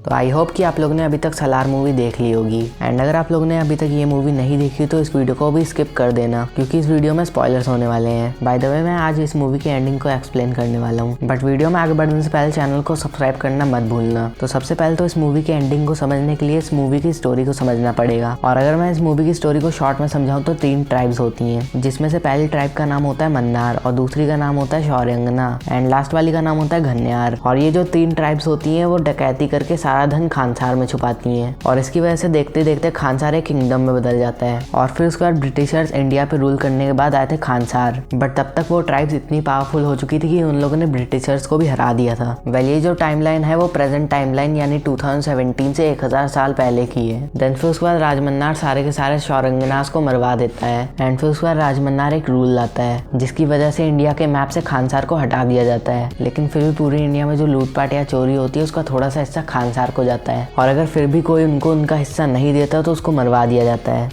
तो I hope कि आप लोग ने अभी तक सलार मूवी देख ली होगी। एंड अगर आप लोग ने अभी तक ये मूवी नहीं देखी तो इस वीडियो को भी स्किप कर देना, क्योंकि इस वीडियो में स्पॉयलर्स होने वाले हैं। बाय द वे मैं आज इस मूवी की एंडिंग को एक्सप्लेन करने वाला हूँ, बट वीडियो में आगे बढ़ने से पहले चैनल को सब्सक्राइब करना मत भूलना। तो सबसे पहले तो इस मूवी की एंडिंग को समझने के लिए इस मूवी की स्टोरी को समझना पड़ेगा। और अगर मैं इस मूवी की स्टोरी को शॉर्ट में समझाऊँ तो 3 ट्राइब्स होती हैं, जिसमें से पहली ट्राइब का नाम होता है मन्नार, और दूसरी का नाम होता है शौरंगना, एंड लास्ट वाली का नाम होता है घन्यार। और ये जो 3 ट्राइब्स होती हैं वो डकैती करके सारा धन खानसार में छुपाती हैं, और इसकी वजह से देखते देखते खानसार एक किंगडम में बदल जाता है। और फिर उसके बाद ब्रिटिशर्स इंडिया पे रूल करने के बाद आए थे खानसार, बट तब तक वो ट्राइब्स इतनी पावरफुल हो चुकी थी कि उन लोगों ने ब्रिटिशर्स को भी हरा दिया था। वेल ये जो टाइमलाइन है वो प्रेजेंट टाइमलाइन यानी 2017 से 1000 साल पहले की है। देन फिर उसके बाद राजमन्नार सारे के सारे शौरंगनास को मरवा देता है, एंड फिर उसके बाद राजमन्नार एक रूल लाता है जिसकी वजह से इंडिया के मैप से खानसार को हटा दिया जाता है। लेकिन फिर भी पूरी इंडिया में जो लूटपाट या चोरी होती है उसका थोड़ा सा हिस्सा खानसार को जाता है, और अगर फिर भी कोई उनको उनका हिस्सा नहीं देता तो उसको मरवा दिया जाता है।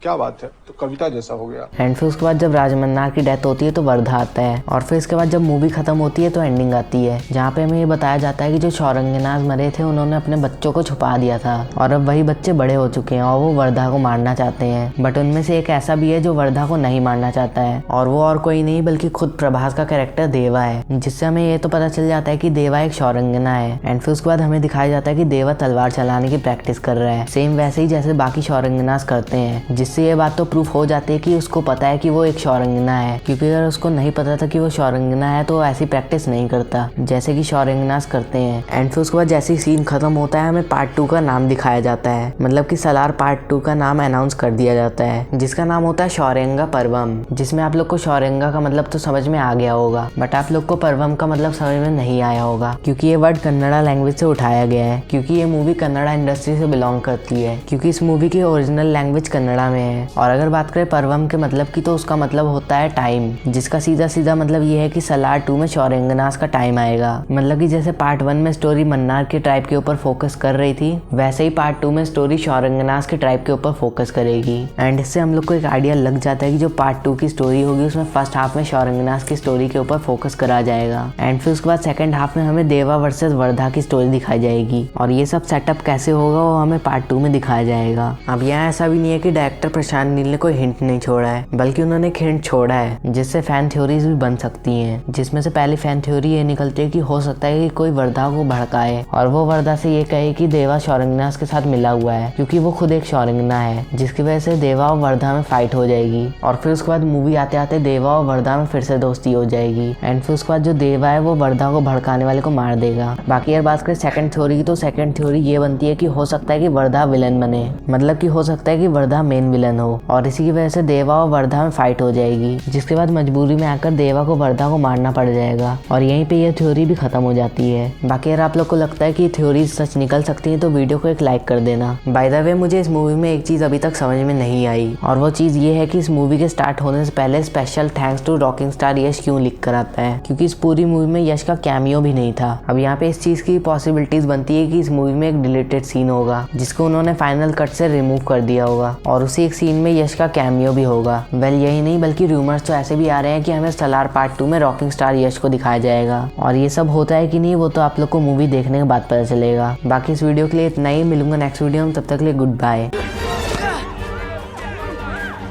क्या बात है, तो कविता जैसा हो गया। एंड फिर उसके बाद जब राजमन्नार की डेथ होती है तो वर्धा आता है, और फिर इसके बाद जब मूवी खत्म होती है तो एंडिंग आती है, जहाँ पे हमें ये बताया जाता है कि जो शौरंगनास मरे थे उन्होंने अपने बच्चों को छुपा दिया था, और अब वही बच्चे बड़े हो चुके हैं और वो वर्धा को मारना चाहते हैं। बट उनमें से एक ऐसा भी है जो वर्धा को नहीं मारना चाहता है, और वो और कोई नहीं बल्कि खुद प्रभास का कैरेक्टर देवा है, जिससे हमें ये तो पता चल जाता है कि देवा एक शौरंगना है। एंड फिर उसके बाद हमें दिखाया जाता है कि देवा तलवार चलाने की प्रैक्टिस कर रहा है, सेम वैसे ही जैसे बाकी शौरंगनास करते हैं, जिससे ये बात तो प्रूफ हो जाती है कि उसको पता है कि वो एक शौरंगना है, क्योंकि अगर उसको नहीं पता था कि वो शौरंगना है तो वो ऐसी प्रैक्टिस नहीं करता जैसे कि शौरंगनास करते हैं। एंड फिर उसके बाद जैसे ही सीन खत्म होता है हमें पार्ट 2 का नाम दिखाया जाता है, मतलब कि सलार पार्ट 2 का नाम अनाउंस कर दिया जाता है, जिसका नाम होता है शौरंगा पर्वम। जिसमें आप लोग को शौरंगा का मतलब तो समझ में आ गया होगा, बट आप लोग को पर्वम का मतलब समझ में नहीं आया होगा, क्योंकि ये वर्ड कन्नड़ा लैंग्वेज से उठाया गया है, क्योंकि ये मूवी कन्नड़ा इंडस्ट्री से बिलोंग करती है, क्योंकि इस मूवी की ओरिजिनल लैंग्वेज कन्नड़ा में है। और अगर बात करें पर्वम के मतलब की तो उसका मतलब होता है टाइम, जिसका सीधा सीधा मतलब ये है कि सलार 2 में शौरंगनास का टाइम आएगा। मतलब कि जैसे पार्ट 1 में स्टोरी मन्नार के ट्राइब के ऊपर फोकस कर रही थी, वैसे ही पार्ट 2 में स्टोरी शौरंगनास के ट्राइब के ऊपर फोकस करेगी। एंड इससे हम लोग को एक आइडिया लग जाता है कि जो पार्ट 2 की स्टोरी होगी उसमें फर्स्ट हाफ में शौरंगनास की स्टोरी के ऊपर फोकस करा जाएगा, एंड फिर उसके बाद सेकंड हाफ में हमें देवा वर्सेस वर्धा की स्टोरी दिखाई जाएगी, और ये सब सेटअप कैसे होगा वो हमें पार्ट 2 में दिखाया जाएगा। अब यहाँ ऐसा भी नहीं है कि डायरेक्टर प्रशांत नील ने कोई हिंट नहीं छोड़ा है, बल्कि उन्होंने एक हिंट छोड़ा है जिससे फैन थ्योरीज भी बन सकती हैं, जिसमें से पहली फैन थ्योरी ये निकलती है कि हो सकता है कि कोई वर्धा को भड़काए और वो वर्धा से ये कहे कि देवा शौरंगनास के साथ मिला हुआ है, क्योंकि वो खुद एक शौरंगना है, जिसकी वजह से देवा और वर्धा में फाइट हो जाएगी, और फिर उसके बाद मूवी आते आते देवा और वर्धा में फिर से दोस्ती हो जाएगी। एंड फिर उसके बाद जो देवा है वो वर्धा को भड़काने वाले को मार देगा। बाकी यार बात करें सेकंड थ्योरी की, तो सेकंड थ्योरी ये बनती है कि हो सकता है कि वर्धा विलन बने, मतलब कि हो सकता है कि वर्धा मेन विलन हो, और इसी की वजह से देवा और वर्धा में फाइट हो जाएगी, जिसके बाद मजबूरी में आकर देवा को वर्धा को मारना पड़ जाएगा, और यहीं पे ये थ्योरी भी खत्म हो जाती है। बाकी अगर आप लोग को लगता है कि थ्योरी सच निकल सकती है तो वीडियो को एक लाइक कर देना। बाय द वे मुझे इस मूवी में एक चीज अभी तक समझ में नहीं आई, और वो चीज ये है कि इस मूवी के स्टार्ट होने से पहले special thanks to rocking star Yash क्यों लिख कर आता है, क्योंकि इस पूरी मूवी में यश का कैमियो भी नहीं था। अब यहाँ पे इस चीज की पॉसिबिलिटीज बनती है कि इस मूवी में एक डिलीटेड सीन होगा जिसको उन्होंने फाइनल कट से रिमूव कर दिया होगा, और उसी एक सीन में यश का कैमियो भी होगा। वेल यही नहीं बल्कि रूमर्स तो ऐसे भी आ रहे हैं कि हमें सलार पार्ट 2 में रॉकिंग स्टार यश को दिखाया जाएगा, और ये सब होता है कि नहीं वो तो आप लोग को मूवी देखने के बाद पता चलेगा। बाकी इस वीडियो के लिए इतना ही, मिलूंगा नेक्स्ट वीडियो में, तब तक के लिए गुड बाय।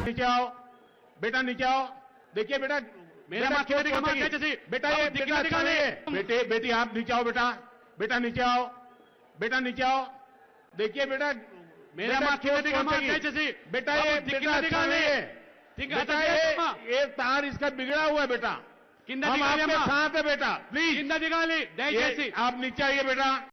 नीचे आओ बेटा, नीचे आओ। देखिए बेटा, मेरा बेटा ये बेटे बेटी आप नीचे आओ बेटा, बेटा नीचे आओ, बेटा नीचे आओ। देखिए बेटा मेरा बेटा ये बेटा ये तार इसका बिगड़ा हुआ है बेटा, हम आपके साथ है बेटा, प्लीज आप नीचे आइए बेटा।